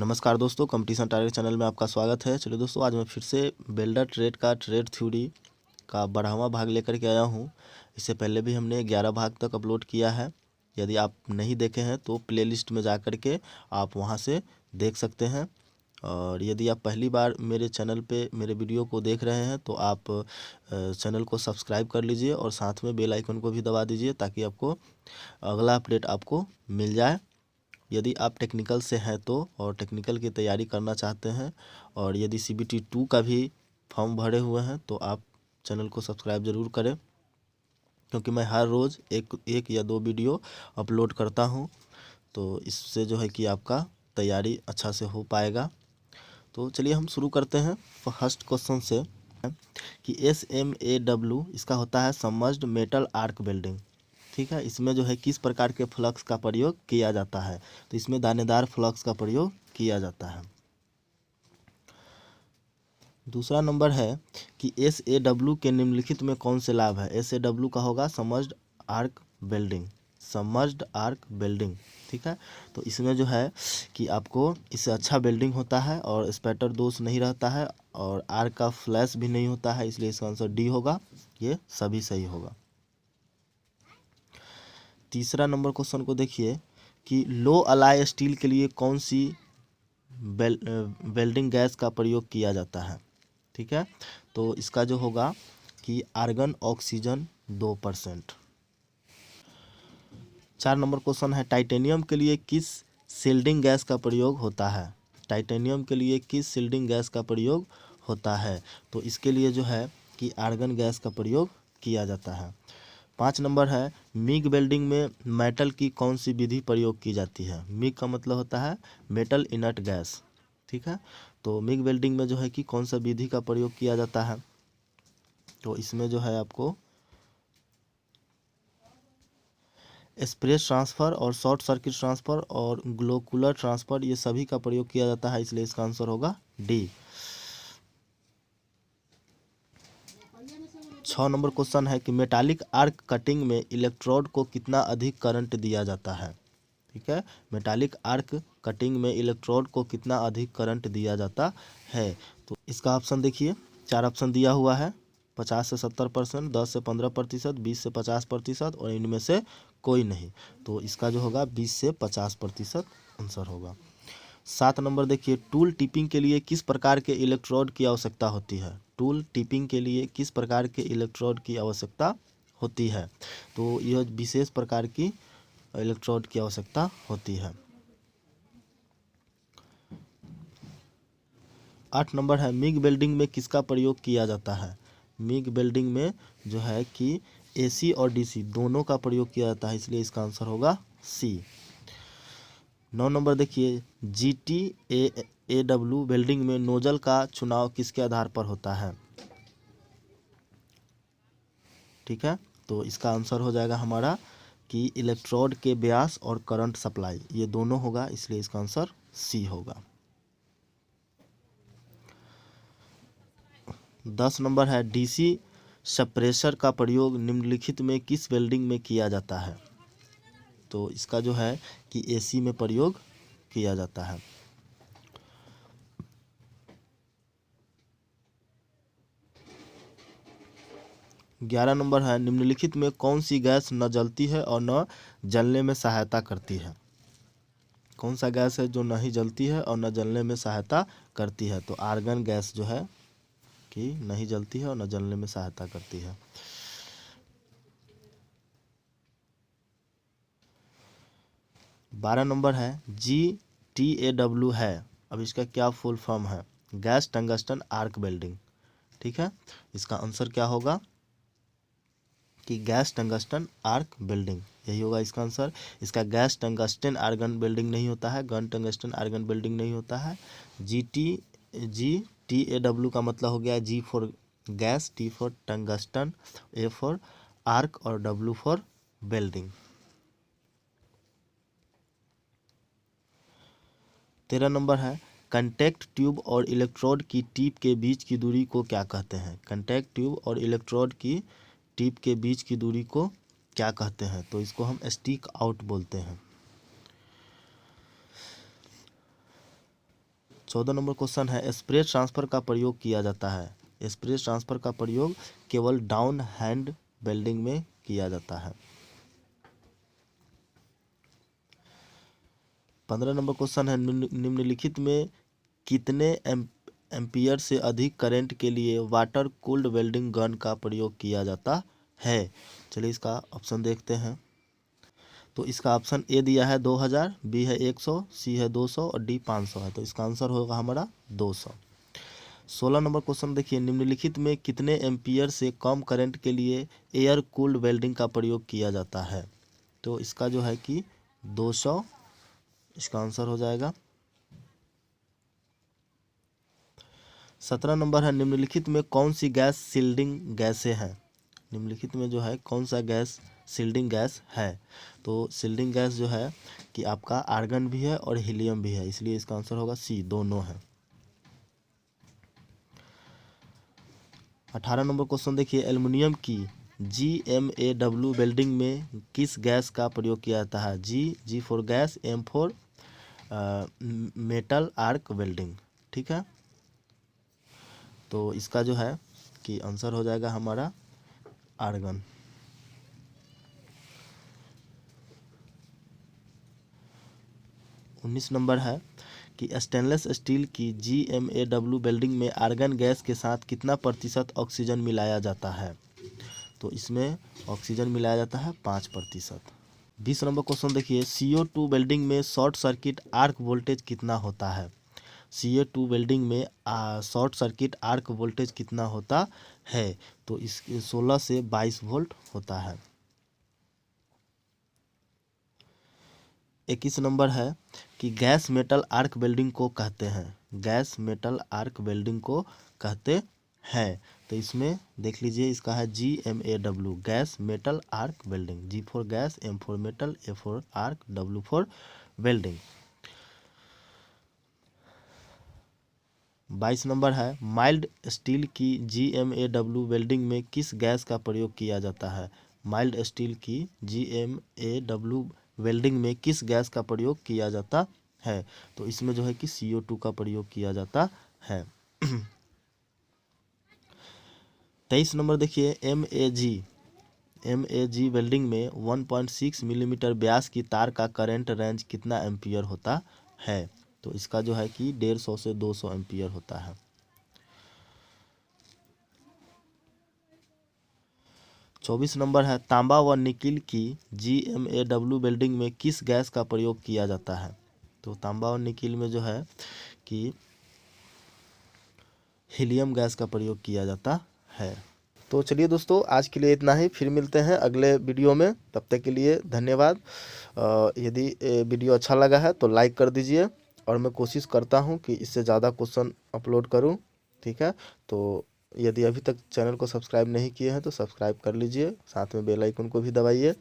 नमस्कार दोस्तों, competition target channel में आपका स्वागत है। चलिए दोस्तों, आज मैं फिर से बिल्डर ट्रेड का ट्रेड थ्योरी का 12वां भाग लेकर के आया हूं। इससे पहले भी हमने 11 भाग तक अपलोड किया है। यदि आप नहीं देखे हैं तो प्लेलिस्ट में जा कर के आप वहां से देख सकते हैं। और यदि आप पहली बार मेरे चैनल पे मेरे वीडियो को देख रहे हैं तो आप चैनल को सब्सक्राइब कर लीजिए और साथ में बेल आइकन को भी दबा दीजिए ताकि आपको अगला अपडेट आपको मिल जाए। यदि आप टेक्निकल से हैं तो और टेक्निकल की तैयारी करना चाहते हैं और यदि CBT 2 का भी फॉर्म भरे हुए हैं तो आप चैनल को सब्सक्राइब ज़रूर करें, क्योंकि मैं हर रोज़ एक या 2 वीडियो अपलोड करता हूं। तो इससे जो है कि आपका तैयारी अच्छा से हो पाएगा। तो चलिए हम शुरू करते हैं फर्स्ट क्वेश्चन से कि SMAW इसका होता है सबमर्ज्ड मेटल आर्क वेल्डिंग। ठीक है, इसमें जो है किस प्रकार के फ्लक्स का प्रयोग किया जाता है? तो इसमें दानेदार फ्लक्स का प्रयोग किया जाता है। दूसरा नंबर है कि SAW के निम्नलिखित में कौन से लाभ है? SAW का होगा submerged arc welding, submerged arc welding. ठीक है, तो इसमें जो है कि आपको इससे अच्छा वेल्डिंग होता है और स्पैटर दोष नहीं रहता है और आर्क का फ्लैश भी नहीं होता है, इसलिए इसका आंसर डी होगा। ये सभी सही होगा। तीसरा नंबर क्वेश्चन को देखिए कि लो अलाय स्टील के लिए कौन सी वेल्डिंग गैस का प्रयोग किया जाता है? ठीक है, तो इसका जो होगा कि आर्गन ऑक्सीजन 2%। 4 नंबर क्वेश्चन है टाइटेनियम के लिए किस सील्डिंग गैस का प्रयोग होता है? टाइटेनियम के लिए किस सील्डिंग गैस का प्रयोग होता है? तो इसके लिए जो है कि आर्गन गैस का प्रयोग किया जाता है। 5 नंबर है मिग वेल्डिंग में मेटल की कौन सी विधि प्रयोग की जाती है? मिग का मतलब होता है मेटल इनर्ट गैस। ठीक है, तो मिग वेल्डिंग में जो है कि कौन सा विधि का प्रयोग किया जाता है? तो इसमें जो है आपको एक्सप्रेस ट्रांसफ़र और शॉर्ट सर्किट ट्रांसफ़र और ग्लोकुलर ट्रांसफ़र, ये सभी का प्रयोग किया जाता है, इसलिए इसका आंसर होगा डी। 6 नंबर क्वेश्चन है कि मेटालिक आर्क कटिंग में इलेक्ट्रोड को कितना अधिक करंट दिया जाता है? ठीक है, मेटालिक आर्क कटिंग में इलेक्ट्रोड को कितना अधिक करंट दिया जाता है? तो इसका ऑप्शन देखिए, 4 ऑप्शन दिया हुआ है। 50 से 70%, 10 से 15%, 20 से 50% और इनमें से कोई नहीं। तो इसका जो होगा 20 से 50% आंसर होगा। 7 नंबर देखिए, टूल टिपिंग के लिए किस प्रकार के इलेक्ट्रोड की आवश्यकता होती है? टूल टिपिंग के लिए किस प्रकार के इलेक्ट्रोड की आवश्यकता होती है? तो यह विशेष प्रकार की इलेक्ट्रोड की आवश्यकता होती है। 8 नंबर है मिग वेल्डिंग में किसका प्रयोग किया जाता है? मिग वेल्डिंग में जो है कि AC और DC दोनों का प्रयोग किया जाता है, इसलिए इसका आंसर होगा सी। 9 नंबर देखिए, GTAW वेल्डिंग में नोजल का चुनाव किसके आधार पर होता है? ठीक है, तो इसका आंसर हो जाएगा हमारा कि इलेक्ट्रोड के व्यास और करंट सप्लाई, ये दोनों होगा, इसलिए इसका आंसर सी होगा। 10 नंबर है DC सप्रेशर का प्रयोग निम्नलिखित में किस वेल्डिंग में किया जाता है? तो इसका जो है कि AC में प्रयोग किया जाता है। 11 नंबर है निम्नलिखित में कौन सी गैस न जलती है और न जलने में सहायता करती है? कौन सा गैस है जो नहीं जलती है और न जलने में सहायता करती है? तो आर्गन गैस जो है कि नहीं जलती है और न जलने में सहायता करती है। 12 नंबर है GTAW है, अब इसका क्या फुल फॉर्म है? Gas tungsten arc welding. ठीक है, इसका आंसर क्या होगा कि गैस टंगस्टन आर्क वेल्डिंग, यही होगा इसका आंसर। इसका गैस टंगस्टन आर्गन वेल्डिंग नहीं होता है, गन टंगस्टन आर्गन वेल्डिंग नहीं होता है। GTAW का मतलब हो गया G for gas, T for tungsten, A for arc और W फॉर वेल्डिंग। 13 नंबर है कंटैक्ट ट्यूब और इलेक्ट्रोड की टिप के बीच की दूरी को क्या कहते हैं? कंटैक्ट ट्यूब और इलेक्ट्रोड की टिप के बीच की दूरी को क्या कहते हैं? तो इसको हम स्टिक आउट बोलते हैं। 14 नंबर क्वेश्चन है, एक्सप्रेस ट्रांसफ़र का प्रयोग किया जाता है। एक्सप्रेस ट्रांसफ़र का प्रयोग केवल डाउन हैंड वेल्डिंग में किया जाता है। 15 नंबर क्वेश्चन है, निम्नलिखित में कितने एम्पियर से अधिक करंट के लिए वाटर कूल्ड वेल्डिंग गन का प्रयोग किया जाता है। चलिए इसका ऑप्शन देखते हैं। तो इसका ऑप्शन ए दिया है 2000, बी है 100, सी है 200 और डी 500 है। तो इसका आंसर होगा हमारा 200। 16 नंबर क्वेश्चन देखिए, निम्नलिखित में कितने एम्पियर से कम करंट के लिए एयर कूल्ड वेल्डिंग का प्रयोग किया जाता है। तो इसका जो है कि 200 इसका आंसर हो जाएगा। 17 नंबर है, निम्नलिखित में कौन सी गैस शील्डिंग गैसें हैं। निम्नलिखित में जो है कौन सा गैस शील्डिंग गैस है। तो शील्डिंग गैस जो है कि आपका आर्गन भी है और हीलियम भी है, इसलिए इसका आंसर होगा सी, दोनों है। 18 नंबर क्वेश्चन देखिए, एल्युमिनियम की GMAW वेल्डिंग में किस गैस का प्रयोग किया जाता है। G for gas, M for metal arc welding. ठीक है, तो इसका जो है कि आंसर हो जाएगा हमारा आर्गन। उन्नीस नंबर है कि स्टेनलेस स्टील की GMAW वेल्डिंग में आर्गन गैस के साथ कितना प्रतिशत ऑक्सीजन मिलाया जाता है। तो इसमें ऑक्सीजन मिलाया जाता है 5%। 20 नंबर क्वेश्चन देखिए, CO2 वेल्डिंग में शॉर्ट सर्किट आर्क वोल्टेज कितना होता है। CO2 वेल्डिंग में शॉर्ट सर्किट आर्क वोल्टेज कितना होता है। तो इस 16 से 22 वोल्ट होता है। 21 नंबर है कि गैस मेटल आर्क वेल्डिंग को कहते हैं। गैस मेटल आर्क वेल्डिंग को कहते हैं। तो इसमें देख लीजिए, इसका है GMAW, gas metal arc welding. G for gas, M for metal, A for arc, W for welding. 22 number है, माइल्ड स्टील की GMAW वेल्डिंग में किस गैस का प्रयोग किया जाता है। माइल्ड स्टील की GMAW वेल्डिंग में किस गैस का प्रयोग किया जाता है। तो इसमें जो है कि CO2 का प्रयोग किया जाता है। 23 नंबर देखिए, MAG वेल्डिंग में 1.6 मिलीमीटर व्यास की तार का करंट रेंज कितना एम्पियर होता है। तो इसका जो है कि 150 से 200 एम्पियर होता है। 24 नंबर है, तांबा व निकिल की GMAW वेल्डिंग में किस गैस का प्रयोग किया जाता है। तो तांबा और निकिल में जो है कि हीलियम गैस का प्रयोग किया जाता है। तो चलिए दोस्तों, आज के लिए इतना ही, फिर मिलते हैं अगले वीडियो में। तब तक के लिए धन्यवाद। यदि वीडियो अच्छा लगा है तो लाइक कर दीजिए, और मैं कोशिश करता हूं कि इससे ज़्यादा क्वेश्चन अपलोड करूं। ठीक है, तो यदि अभी तक चैनल को सब्सक्राइब नहीं किए हैं तो सब्सक्राइब कर लीजिए, साथ में बेल आइकन को भी दबाइए।